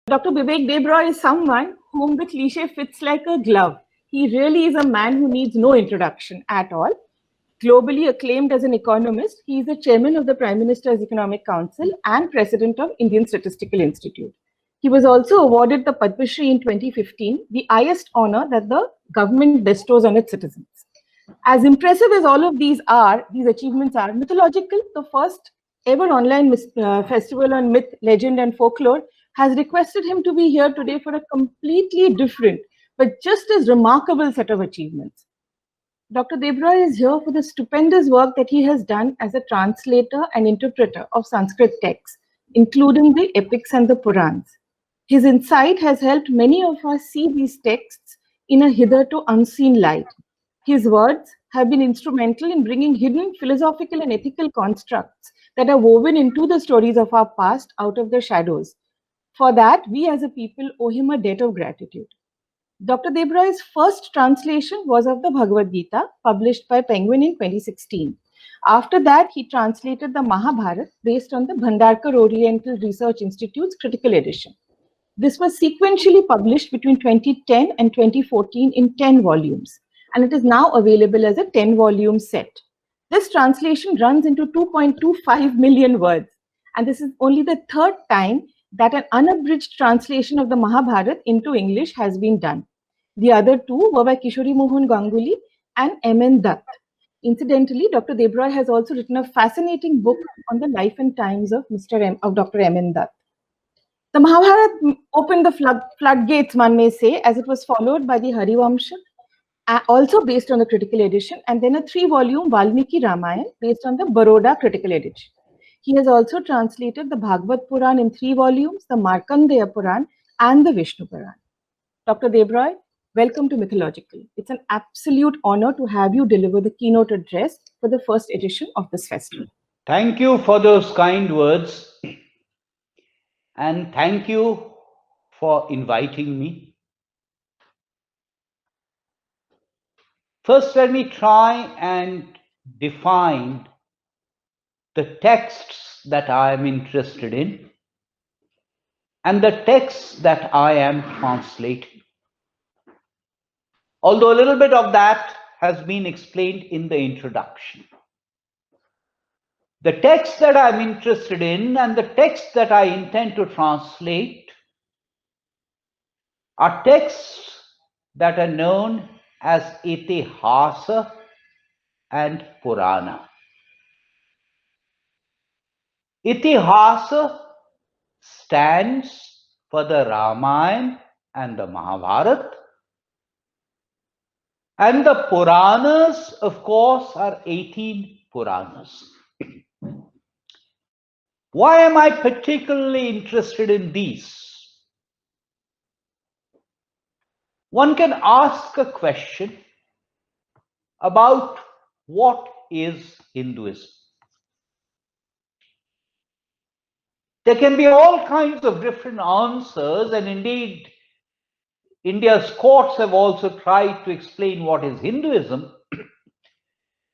Dr. Bibek Debroy is someone whom the cliche fits like a glove. He really is a man who needs no introduction at all. Globally acclaimed as an economist, he is the chairman of the Prime Minister's Economic Council and president of Indian Statistical Institute. He was also awarded the Padma Shri in 2015, the highest honor that the government bestows on its citizens. As impressive as all of these achievements are, MythoLogical, the first ever online festival on myth, legend, and folklore, has requested him to be here today for a completely different but just as remarkable set of achievements. Dr. Debroy is here for the stupendous work that he has done as a translator and interpreter of Sanskrit texts, including the epics and the Purans. His insight has helped many of us see these texts in a hitherto unseen light. His words have been instrumental in bringing hidden philosophical and ethical constructs that are woven into the stories of our past out of the shadows. For that, we as a people owe him a debt of gratitude. Dr. Debroy's first translation was of the Bhagavad Gita, published by Penguin in 2016. After that, he translated the Mahabharata based on the Bhandarkar Oriental Research Institute's critical edition. This was sequentially published between 2010 and 2014 in 10 volumes, and it is now available as a 10-volume set. This translation runs into 2.25 million words, and this is only the third time that an unabridged translation of the Mahabharata into English has been done. The other two were by Kishori Mohan Ganguly and M.N. Dutt. Incidentally, Dr. Debroy has also written a fascinating book on the life and times of Dr. M.N. Dutt. The Mahabharata opened the floodgates, one may say, as it was followed by the Harivamsha, also based on the critical edition, and then a 3-volume Valmiki Ramayana based on the Baroda critical edition. He has also translated the Bhagavad Puran in 3 volumes, the Markandeya Puran, and the Vishnu Puran. Dr. Debroy, welcome to MythoLogical. It's an absolute honor to have you deliver the keynote address for the first edition of this festival. Thank you for those kind words, and thank you for inviting me. First, let me try and define the texts that I am interested in and the texts that I am translating. Although a little bit of that has been explained in the introduction. The text that I'm interested in and the text that I intend to translate are texts that are known as Itihasa and Purana. Itihasa stands for the Ramayana and the Mahabharata, and the Puranas, of course, are 18 Puranas. Why am I particularly interested in these? One can ask a question about what is Hinduism. There can be all kinds of different answers, and indeed, India's courts have also tried to explain what is Hinduism.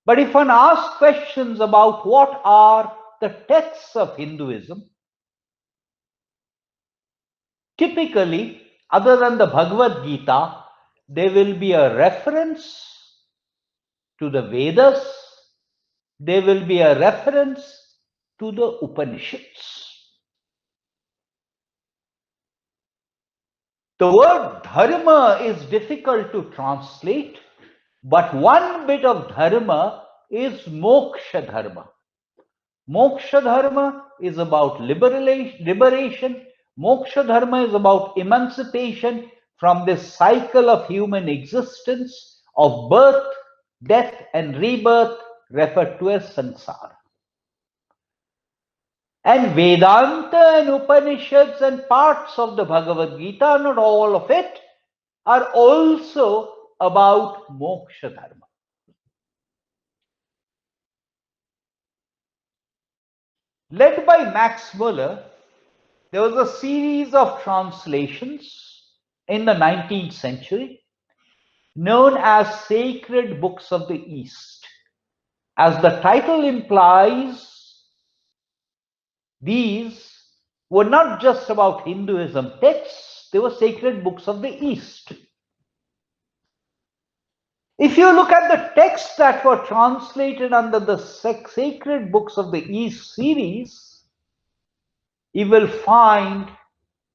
But if one asks questions about what are the texts of Hinduism, typically, other than the Bhagavad Gita, there will be a reference to the Vedas, there will be a reference to the Upanishads. The word dharma is difficult to translate, but one bit of dharma is moksha dharma. Moksha dharma is about liberation. Moksha dharma is about emancipation from this cycle of human existence of birth, death, and rebirth, referred to as samsara. And Vedanta and Upanishads and parts of the Bhagavad Gita, not all of it, are also about moksha dharma. Led by Max Muller, there was a series of translations in the 19th century known as Sacred Books of the East. As the title implies, these were not just about Hinduism texts, they were sacred books of the East. If you look at the texts that were translated under the sacred books of the East series, you will find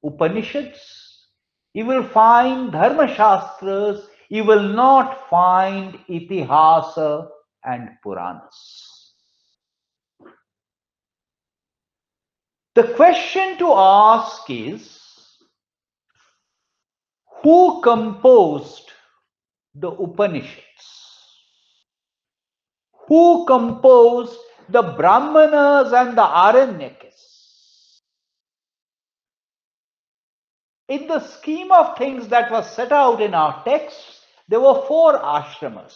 Upanishads, you will find Dharma Shastras, you will not find Itihasa and Puranas. The question to ask is, who composed the Upanishads? Who composed the Brahmanas and the Aranyakas? In the scheme of things that was set out in our texts, there were 4 ashramas.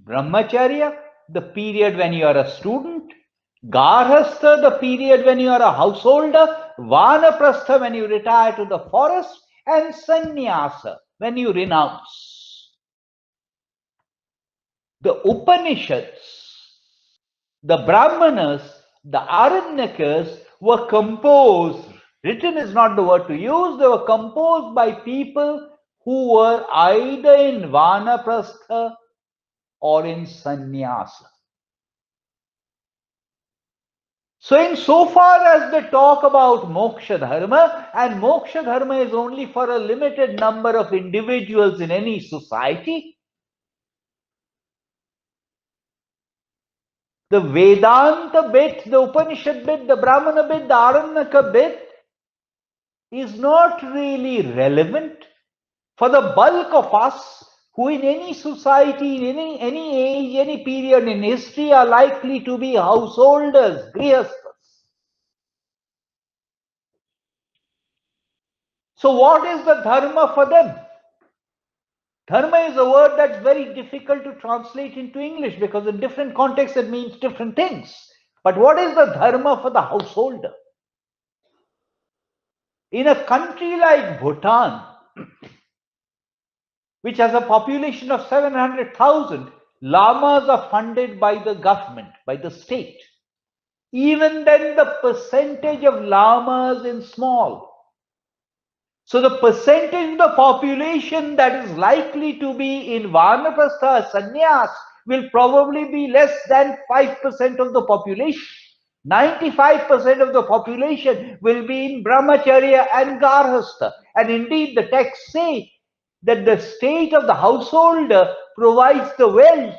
Brahmacharya, the period when you are a student. Garhastha, the period when you are a householder. Vanaprastha, when you retire to the forest. And Sannyasa, when you renounce. The Upanishads, the Brahmanas, the Aranyakas were composed. Written is not the word to use. They were composed by people who were either in Vanaprastha or in Sannyasa. So insofar as they talk about moksha dharma, and moksha dharma is only for a limited number of individuals in any society, the Vedanta bit, the Upanishad bit, the Brahmana bit, the Aranyaka bit is not really relevant for the bulk of us who in any society, in any age, any period in history are likely to be householders, grihasthas. So what is the dharma for them? Dharma is a word that's very difficult to translate into English because in different contexts it means different things. But what is the dharma for the householder? In a country like Bhutan, which has a population of 700,000, lamas are funded by the government, by the state. Even then, the percentage of lamas is small. So the percentage of the population that is likely to be in Vanaprastha, Sannyas, will probably be less than 5% of the population. 95% of the population will be in Brahmacharya and Garhastha. And indeed, the texts say that the state of the householder provides the wealth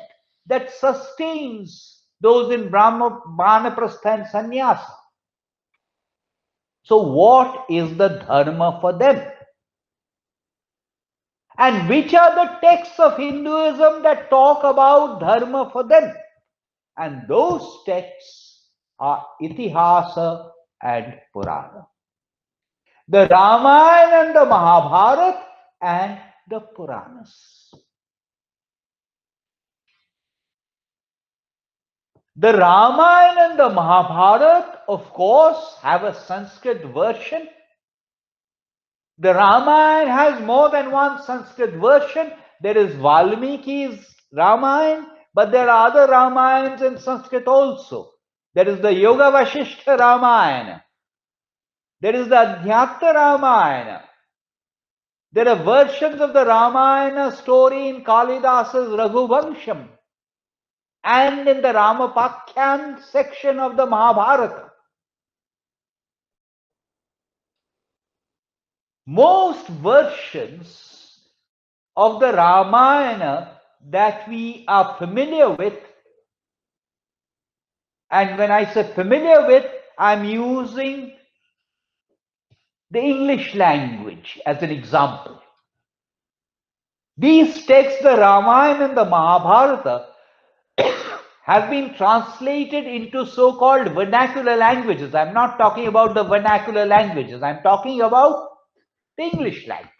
that sustains those in Vanaprastha and Sannyasa. So what is the dharma for them? And which are the texts of Hinduism that talk about dharma for them? And those texts are Itihasa and Purana. The Ramayana and the Mahabharata and the Puranas. The Ramayana and the Mahabharata, of course, have a Sanskrit version. The Ramayana has more than one Sanskrit version. There is Valmiki's Ramayana, but there are other Ramayans in Sanskrit also. There is the Yoga Vasishtha Ramayana. There is the Adhyatma Ramayana. There are versions of the Ramayana story in Kalidasa's Raghuvamsham and in the Ramapakyan section of the Mahabharata. Most versions of the Ramayana that we are familiar with, and when I say familiar with, I'm using the English language as an example. These texts, the Ramayana and the Mahabharata, have been translated into so-called vernacular languages. I'm not talking about the vernacular languages. I'm talking about the English language.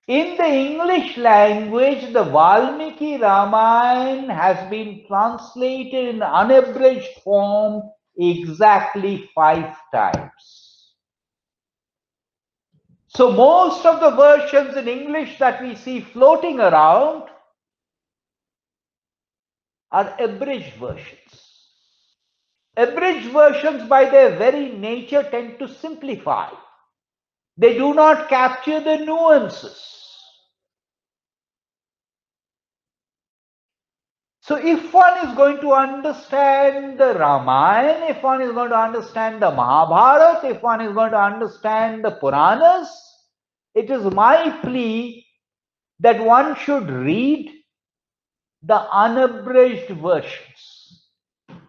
In the English language, the Valmiki Ramayana has been translated in unabridged form exactly 5 times. So most of the versions in English that we see floating around are abridged versions. Abridged versions by their very nature tend to simplify. They do not capture the nuances. So if one is going to understand the Ramayana, if one is going to understand the Mahabharata, if one is going to understand the Puranas, it is my plea that one should read the unabridged versions,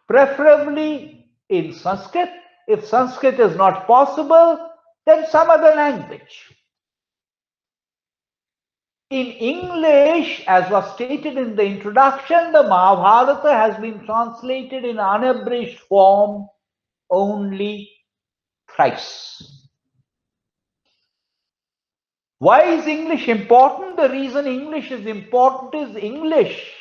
preferably in Sanskrit. If Sanskrit is not possible, then some other language. In English, as was stated in the introduction, the Mahabharata has been translated in unabridged form only thrice. Why is English important? The reason English is important is English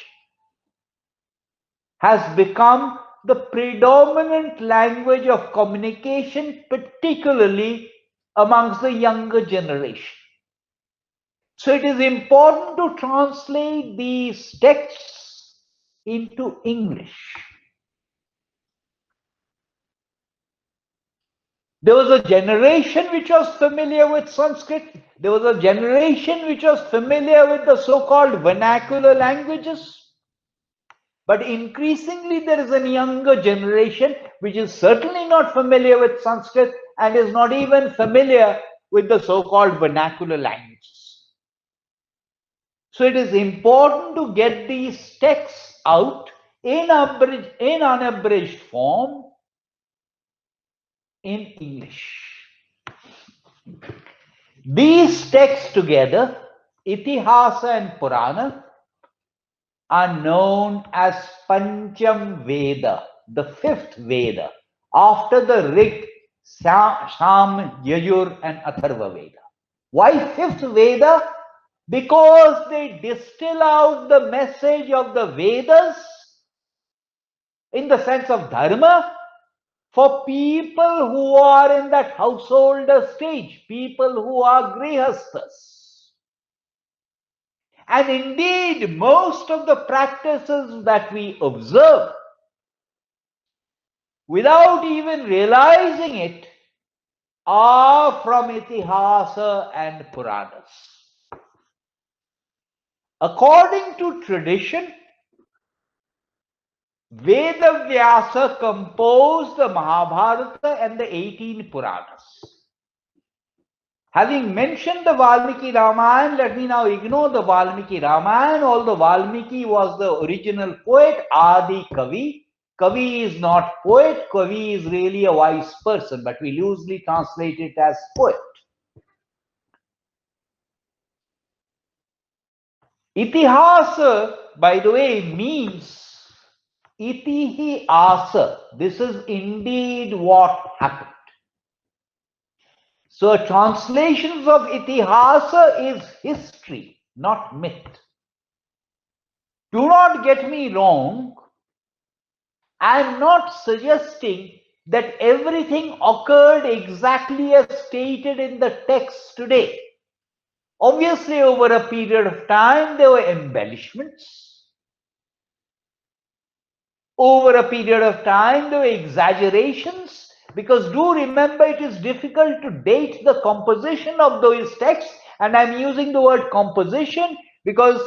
has become the predominant language of communication, particularly amongst the younger generation. So it is important to translate these texts into English. There was a generation which was familiar with Sanskrit. There was a generation which was familiar with the so-called vernacular languages. But increasingly, there is a younger generation which is certainly not familiar with Sanskrit and is not even familiar with the so-called vernacular languages. So it is important to get these texts out in unabridged form in English. These texts together, Itihasa and Purana, are known as Pancham Veda, the fifth Veda, after the Rig, Sam, Yajur, and Atharva Veda. Why fifth Veda? Because they distill out the message of the Vedas in the sense of dharma for people who are in that householder stage, people who are grihasthas. And indeed, most of the practices that we observe, without even realizing it, are from Itihasa and Puranas. According to tradition, Vedavyasa composed the Mahabharata and the 18 Puranas. Having mentioned the Valmiki Ramayana, let me now ignore the Valmiki Ramayana. Although Valmiki was the original poet, Adi Kavi. Kavi is not poet, Kavi is really a wise person, but we loosely translate it as poet. Itihasa, by the way, means Itihi Asa. This is indeed what happened. So translations of Itihasa is history, not myth. Do not get me wrong. I am not suggesting that everything occurred exactly as stated in the text today. Obviously, over a period of time, there were embellishments. Over a period of time, there were exaggerations. Because do remember, it is difficult to date the composition of those texts. And I'm using the word composition because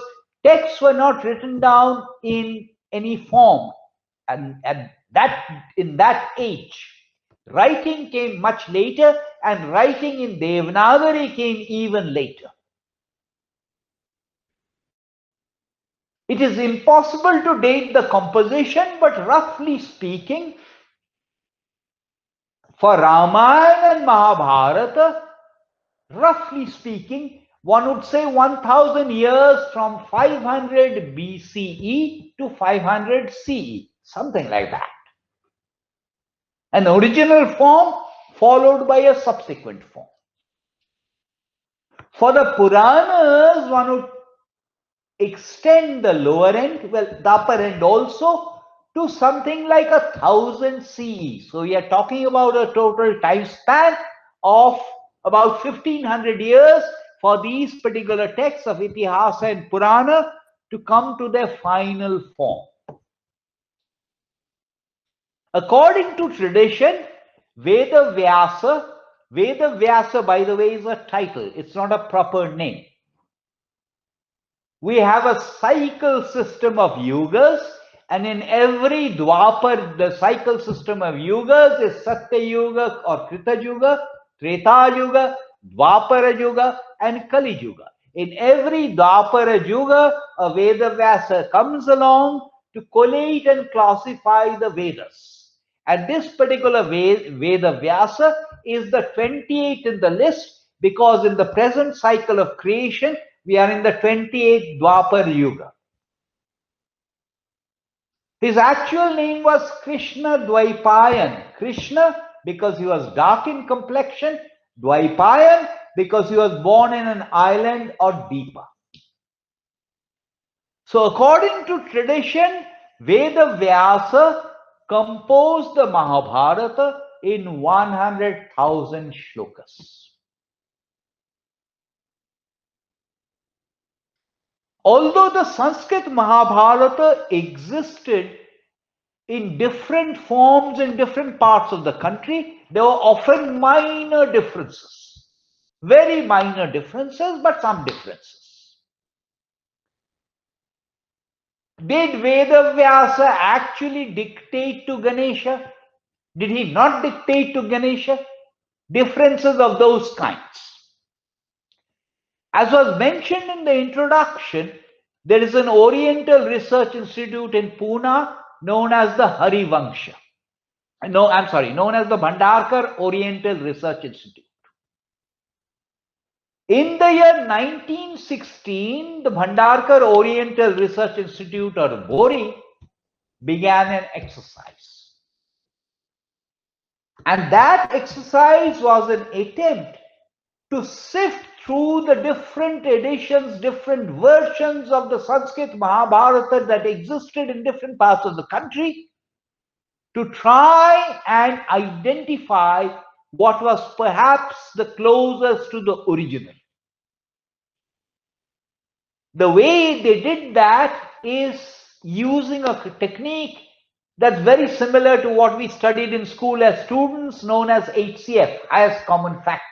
texts were not written down in any form. And in that age, writing came much later, and writing in Devanagari came even later. It is impossible to date the composition, but roughly speaking, for Ramayana and Mahabharata, roughly speaking, one would say 1000 years from 500 BCE to 500 CE, something like that. An original form followed by a subsequent form. For the Puranas, one would extend the lower end, well, the upper end also, to something like 1000 CE. So we are talking about a total time span of about 1500 years for these particular texts of Itihasa and Purana to come to their final form. According to tradition, Veda Vyasa, by the way, is a title. It's not a proper name. We have a cycle system of yugas, and in every Dwapar, the cycle system of yugas is Satya Yuga or Krita Yuga, Treta Yuga, Dwapara Yuga, and Kali Yuga. In every Dwapara Yuga, a Veda Vyasa comes along to collate and classify the Vedas. And this particular Veda Vyasa is the 28th in the list, because in the present cycle of creation, we are in the 28th Dwapar Yuga. His actual name was Krishna Dwaipayan. Krishna because he was dark in complexion, Dwaipayan because he was born in an island or Deepa. So according to tradition, Veda Vyasa composed the Mahabharata in 100,000 shlokas. Although the Sanskrit Mahabharata existed in different forms in different parts of the country, there were often minor differences. Very minor differences, but some differences. Did Veda Vyasa actually dictate to Ganesha? Did he not dictate to Ganesha? Differences of those kinds. As was mentioned in the introduction, there is an Oriental Research Institute in Pune known as the Harivangsha. Known as the Bhandarkar Oriental Research Institute. In the year 1916, the Bhandarkar Oriental Research Institute, or BORI, began an exercise. And that exercise was an attempt to sift through the different editions, different versions of the Sanskrit Mahabharata that existed in different parts of the country, to try and identify what was perhaps the closest to the original. The way they did that is using a technique that's very similar to what we studied in school as students, known as HCF, highest common factor.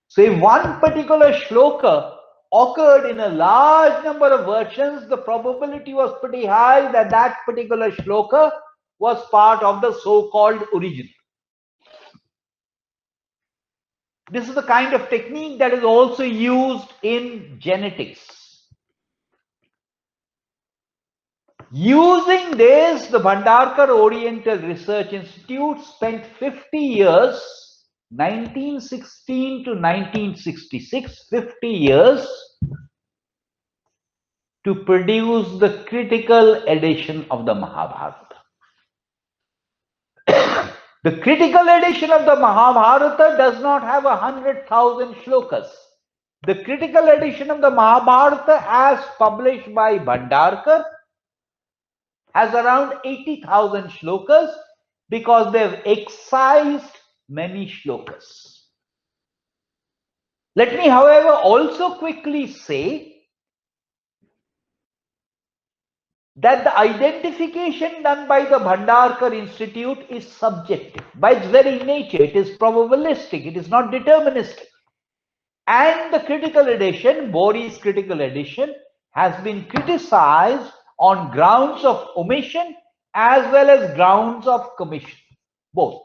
So if one particular shloka occurred in a large number of versions, the probability was pretty high that that particular shloka was part of the so-called original. This is the kind of technique that is also used in genetics. Using this, the Bhandarkar Oriental Research Institute spent 50 years, 1916 to 1966, 50 years, to produce the critical edition of the Mahabharata. The critical edition of the Mahabharata does not have 100,000 shlokas. The critical edition of the Mahabharata, as published by Bhandarkar, has around 80,000 shlokas because they've excised many shlokas. Let me, however, also quickly say that the identification done by the Bhandarkar Institute is subjective. By its very nature, it is probabilistic, it is not deterministic. And the critical edition, Bori's critical edition, has been criticized on grounds of omission as well as grounds of commission, both.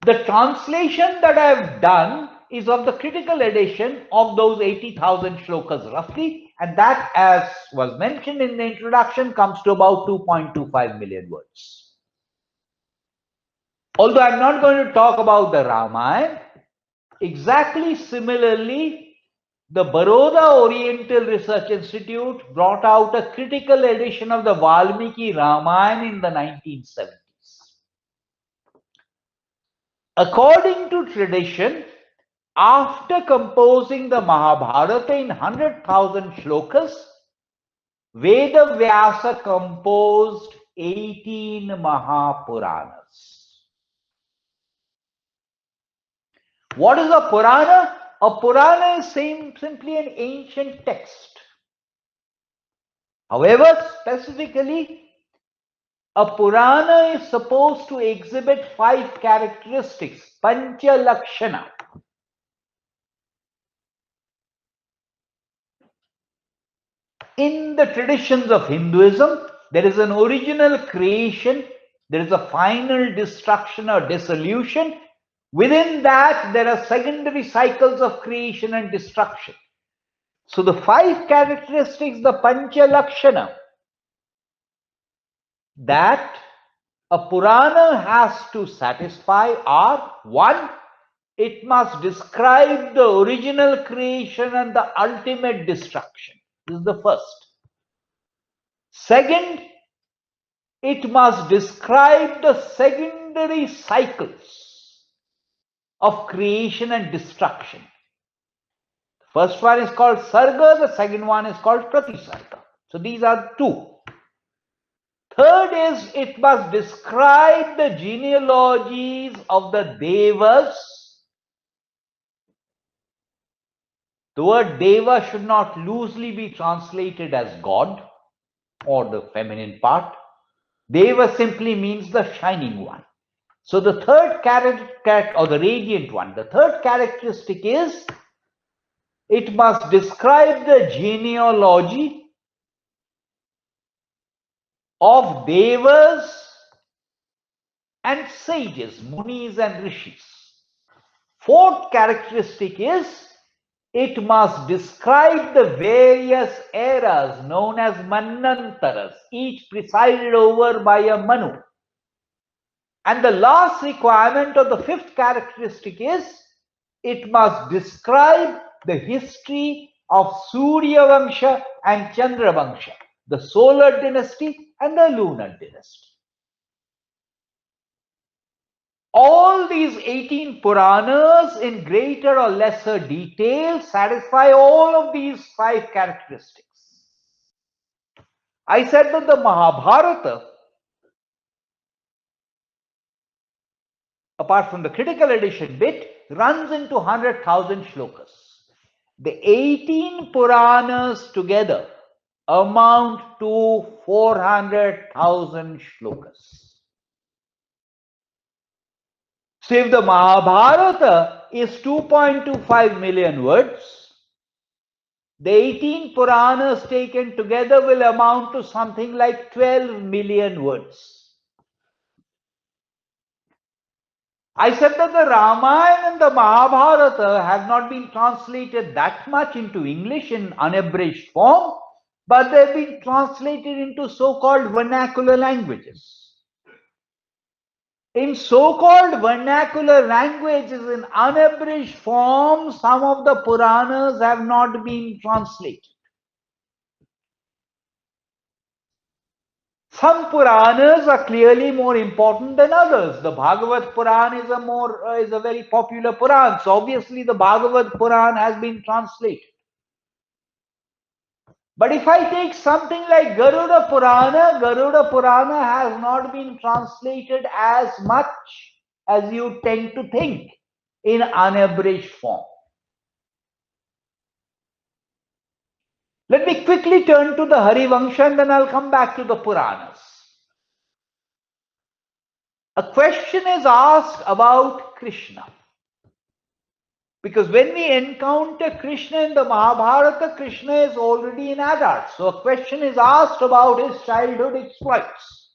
The translation that I have done is of the critical edition of those 80,000 shlokas roughly, and that, as was mentioned in the introduction, comes to about 2.25 million words. Although I'm not going to talk about the Ramayana, exactly similarly, the Baroda Oriental Research Institute brought out a critical edition of the Valmiki Ramayana in the 1970s. According to tradition, after composing the Mahabharata in 100,000 shlokas, Veda Vyasa composed 18 Mahapuranas. What is a Purana? A Purana is simply an ancient text. However, specifically, A Purana is supposed to exhibit 5 characteristics, Pancha Lakshana. In the traditions of Hinduism, there is an original creation, there is a final destruction or dissolution. Within that, there are secondary cycles of creation and destruction. So the 5 characteristics, the Pancha Lakshana, that a Purana has to satisfy are: 1, it must describe the original creation and the ultimate destruction. This is the first. Second, it must describe the secondary cycles of creation and destruction. The first one is called Sarga, the second one is called Pratisarga. So these are 2. Third is, it must describe the genealogies of the Devas. The word Deva should not loosely be translated as God or the feminine part. Deva simply means the shining one. So the third character, or the radiant one, the third characteristic is, it must describe the genealogy of Devas and sages, Munis and Rishis. Fourth characteristic is, it must describe the various eras known as Manvantaras, each presided over by a Manu. And the last requirement, or the fifth characteristic is, it must describe the history of Surya Vangsha and Chandra Vangsha, the solar dynasty and the lunar dynasty. All these 18 Puranas in greater or lesser detail satisfy all of these 5 characteristics. I said that the Mahabharata, apart from the critical edition bit, runs into 100,000 shlokas. The 18 Puranas together amount to 400,000 shlokas. So if the Mahabharata is 2.25 million words, the 18 Puranas taken together will amount to something like 12 million words. I said that the Ramayana and the Mahabharata have not been translated that much into English in unabridged form, but they've been translated into so-called vernacular languages. In so-called vernacular languages, in unabridged form, some of the Puranas have not been translated. Some Puranas are clearly more important than others. The Bhagavad Puran is a very popular Puran. So obviously the Bhagavad Puran has been translated. But if I take something like Garuda Purana has not been translated as much as you tend to think in unabridged form. Let me quickly turn to the Harivangsha and then I'll come back to the Puranas. A question is asked about Krishna. Because when we encounter Krishna in the Mahabharata, Krishna is already an adult. So a question is asked about his childhood exploits.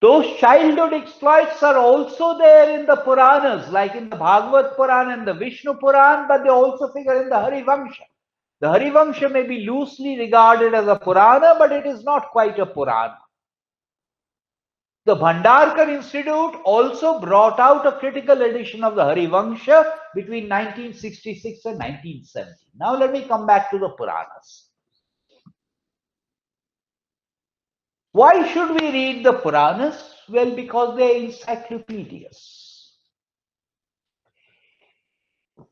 Those childhood exploits are also there in the Puranas, like in the Bhagavad Puran and the Vishnu Puran, but they also figure in the Harivangsha. The Harivangsha may be loosely regarded as a Purana, but it is not quite a Purana. The Bhandarkar Institute also brought out a critical edition of the Harivangsha between 1966 and 1970. Now let me come back to the Puranas. Why should we read the Puranas? Well, because they are encyclopedias.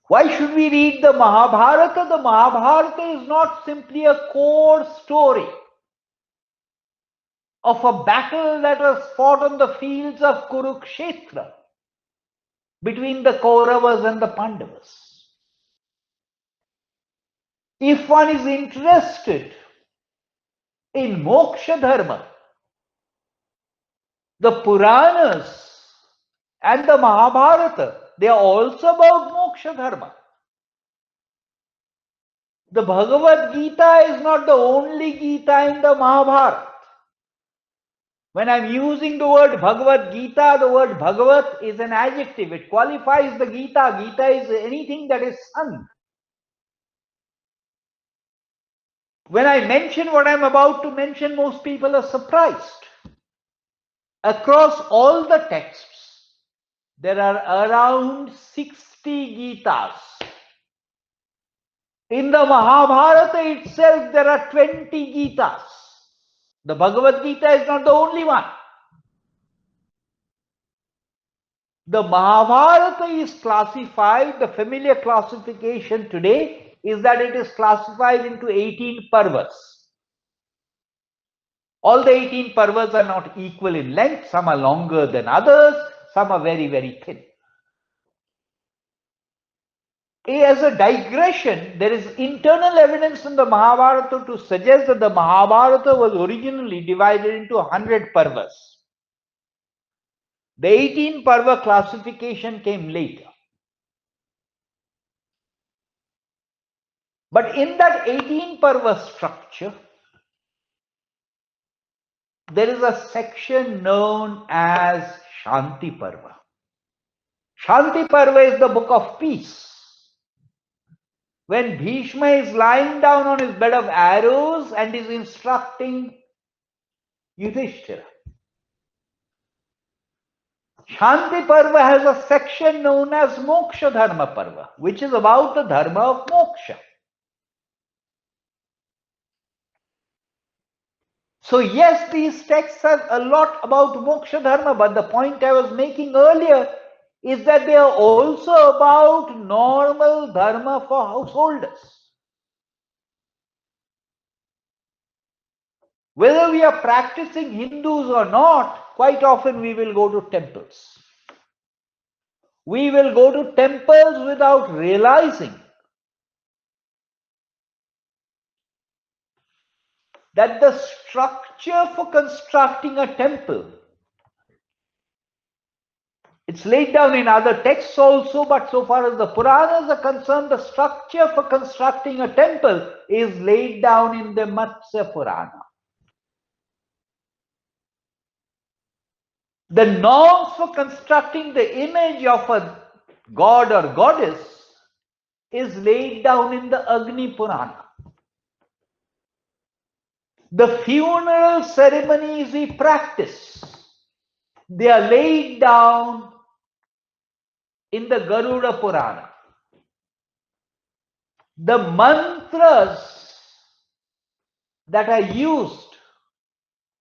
Why should we read the Mahabharata? The Mahabharata is not simply a core story of a battle that was fought on the fields of Kurukshetra between the Kauravas and the Pandavas. If one is interested in moksha dharma, The Puranas and the Mahabharata, they are also about moksha dharma. The Bhagavad Gita is not the only Gita in the Mahabharata. When I'm using the word Bhagavad Gita, the word Bhagavat is an adjective. It qualifies the Gita. Gita is anything that is sung. When I mention what I'm about to mention, most people are surprised. Across all the texts, there are around 60 Gitas. In the Mahabharata itself, there are 20 Gitas. The Bhagavad Gita is not the only one. The Mahabharata is classified, the familiar classification today is that it is classified into 18 parvas. All the 18 parvas are not equal in length. Some are longer than others. Some are very, very thin. As a digression, there is internal evidence in the Mahabharata to suggest that the Mahabharata was originally divided into 100 parvas. The 18 parva classification came later. But in that 18 parva structure, there is a section known as Shanti Parva. Shanti Parva is the book of peace. When Bhishma is lying down on his bed of arrows and is instructing Yudhishthira. Shanti Parva has a section known as Moksha Dharma Parva, which is about the dharma of moksha. So yes, these texts are a lot about moksha dharma, but the point I was making earlier is that they are also about normal dharma for householders. Whether we are practicing Hindus or not, quite often we will go to temples. We will go to temples without realizing that the structure for constructing a temple, it's laid down in other texts also, but so far as the Puranas are concerned, the structure for constructing a temple is laid down in the Matsya Purana. The norms for constructing the image of a god or goddess is laid down in the Agni Purana. The funeral ceremonies we practice, they are laid down in the Garuda Purana. The mantras that are used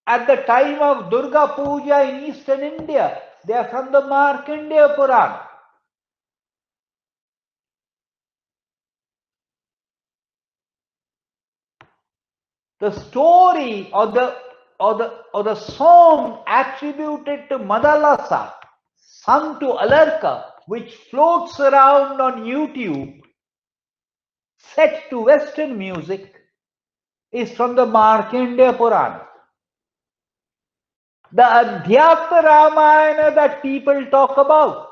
at the time of Durga Puja in Eastern India, they are from the Markandeya Purana. The story or the song attributed to Madalasa, sung to Alarka, which floats around on YouTube, set to Western music, is from the Markandeya Purana. The Adhyatma Ramayana that people talk about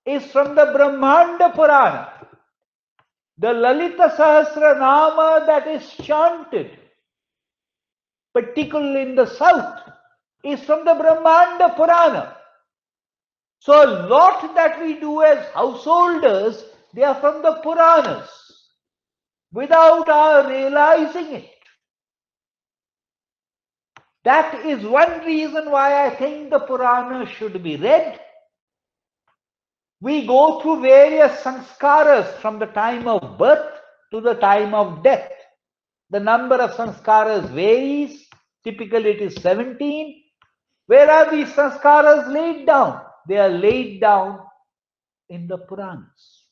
is from the Brahmanda Purana. The Lalita Sahasranama that is chanted, particularly in the south, is from the Brahmanda Purana. So a lot that we do as householders, they are from the Puranas, without our realizing it. That is one reason why I think the Puranas should be read. We go through various sanskaras from the time of birth to the time of death. The number of sanskaras varies. Typically it is 17. Where are these sanskaras laid down? They are laid down in the Puranas.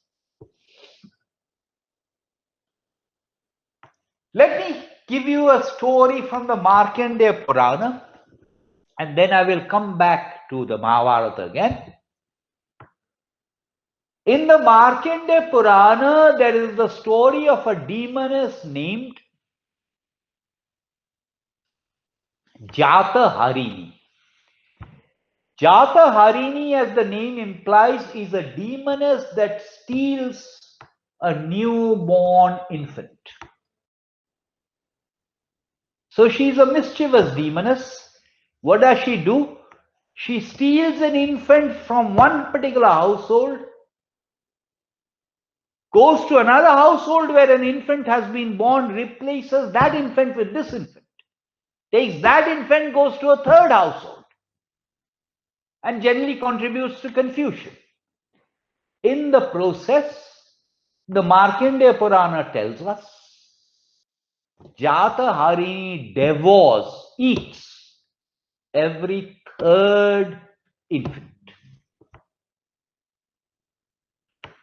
Let me give you a story from the Markandeya Purana, and then I will come back to the Mahabharata again. In the Markandeya Purana, there is the story of a demoness named Jata Harini. Jata Harini, as the name implies, is a demoness that steals a newborn infant. So she's a mischievous demoness. What does she do? She steals an infant from one particular household, goes to another household where an infant has been born, replaces that infant with this infant, takes that infant, goes to a third household, and generally contributes to confusion. In the process, the Markandeya Purana tells us, Jata Harini devours, eats every third infant.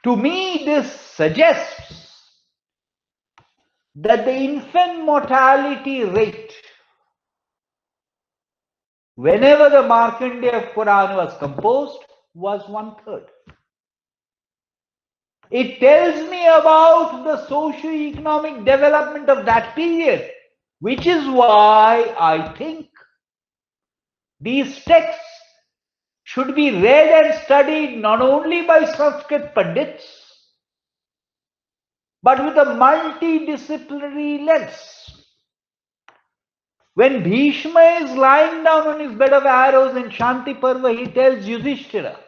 To me, this suggests that the infant mortality rate, whenever the Markandeya Purana was composed, was 1/3. It tells me about the socio-economic development of that period, which is why I think these texts should be read and studied not only by Sanskrit Pandits, but with a multidisciplinary lens. When Bhishma is lying down on his bed of arrows in Shanti Parva, he tells Yudhishthira,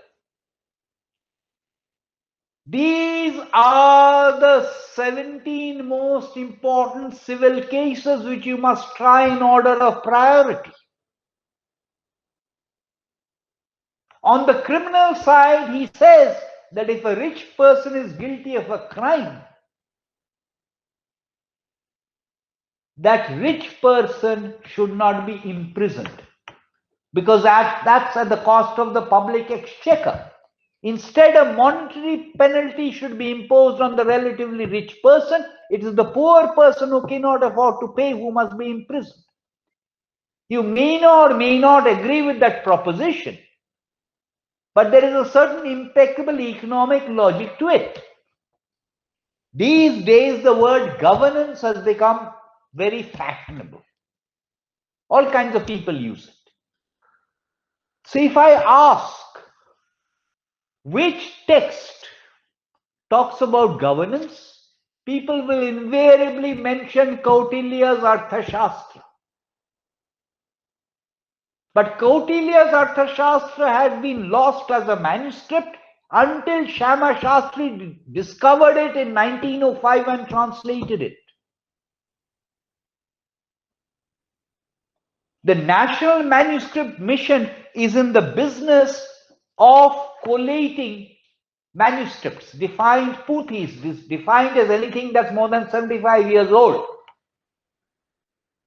these are the 17 most important civil cases which you must try in order of priority. On the criminal side, he says that if a rich person is guilty of a crime, that rich person should not be imprisoned, because that's at the cost of the public exchequer. Instead, a monetary penalty should be imposed on the relatively rich person. It is the poor person who cannot afford to pay who must be imprisoned. You may or may not agree with that proposition, but there is a certain impeccable economic logic to it. These days, the word governance has become very fashionable. All kinds of people use it. So if I ask, which text talks about governance, people will invariably mention Kautilya's Arthashastra. But Kautilya's Arthashastra had been lost as a manuscript until Shama Shastri discovered it in 1905 and translated it. The National Manuscript Mission is in the business of collating manuscripts, defined puthis, defined as anything that's more than 75 years old.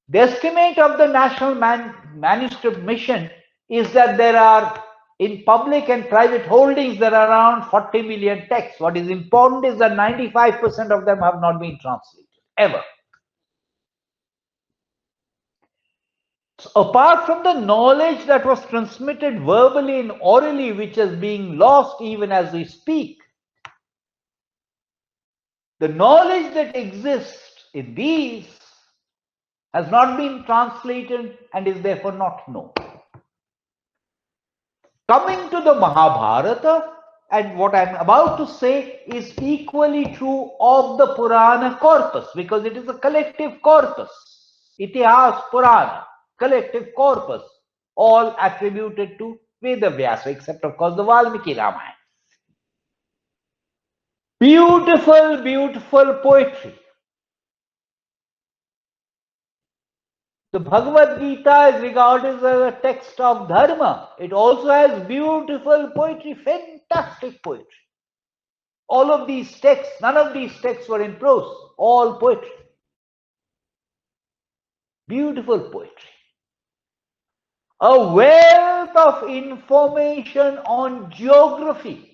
The estimate of the National Manuscript Mission is that there are, in public and private holdings, there are around 40 million texts. What is important is that 95% of them have not been translated, ever. So apart from the knowledge that was transmitted verbally and orally, which is being lost even as we speak, the knowledge that exists in these has not been translated and is therefore not known. Coming to the Mahabharata, and what I'm about to say is equally true of the Purana corpus, because it is a collective corpus. Itihas, Purana, collective corpus, all attributed to Vedavyasa, except of course the Valmiki Ramayana. Beautiful, beautiful poetry. The Bhagavad Gita is regarded as a text of dharma. It also has beautiful poetry, fantastic poetry. All of these texts, none of these texts were in prose, all poetry. Beautiful poetry. A wealth of information on geography.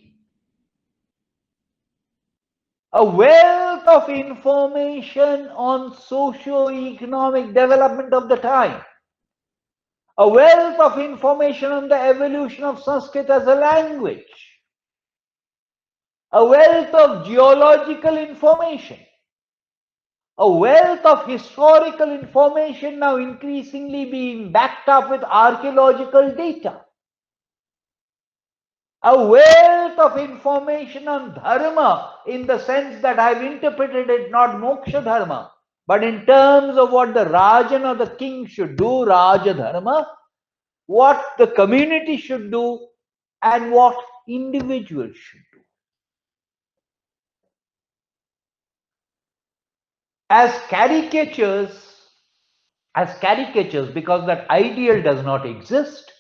A wealth of information on socio-economic development of the time. A wealth of information on the evolution of Sanskrit as a language. A wealth of geological information. A wealth of historical information now increasingly being backed up with archaeological data. a wealth of information on dharma in the sense that I've interpreted it not moksha dharma, but in terms of what the Rajan or the king should do, Raja dharma, what the community should do, and what individuals should do. As caricatures, because that ideal does not exist,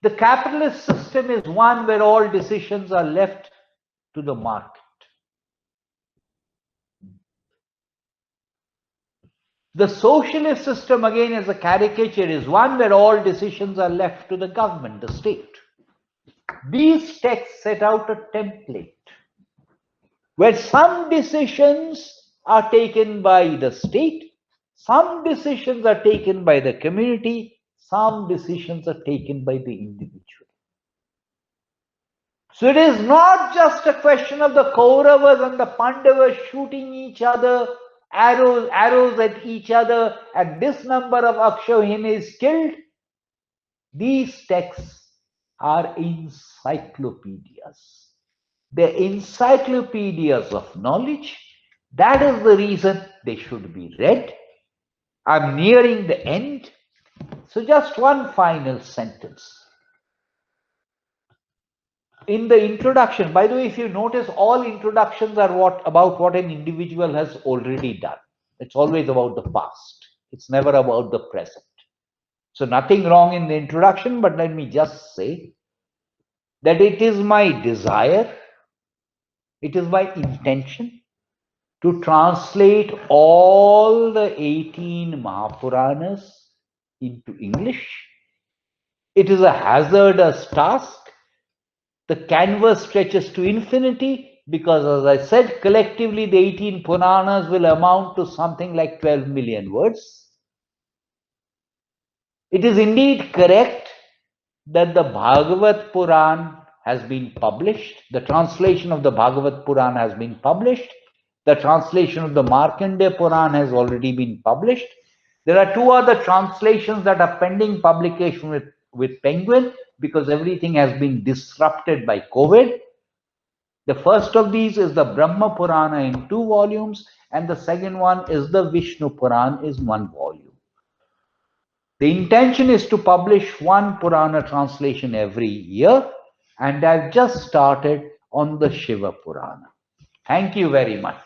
the capitalist system is one where all decisions are left to the market. The socialist system, again, as a caricature, is one where all decisions are left to the government, the state. These texts set out a template where some decisions are taken by the state, some decisions are taken by the community, some decisions are taken by the individual. So it is not just a question of the Kauravas and the Pandavas shooting each other, arrows at each other, and this number of Akshahin is killed. These texts are encyclopedias. They're encyclopedias of knowledge. That is the reason they should be read. I'm nearing the end. So just one final sentence. In the introduction, by the way, if you notice, all introductions are about what an individual has already done. It's always about the past. It's never about the present. So nothing wrong in the introduction, but let me just say that it is my desire, it is my intention to translate all the 18 Mahapuranas into English. It is a hazardous task. The canvas stretches to infinity because, as I said, collectively the 18 Puranas will amount to something like 12 million words. It is indeed correct that the Bhagavad Puran has been published. The translation of the Bhagavad Puran has been published. The translation of the Markandeya Puran has already been published. There are two other translations that are pending publication with Penguin because everything has been disrupted by COVID. The first of these is the Brahma Purana in 2 volumes, and the second one is the Vishnu Puran is 1 volume. The intention is to publish 1 Purana translation every year, and I've just started on the Shiva Purana. Thank you very much.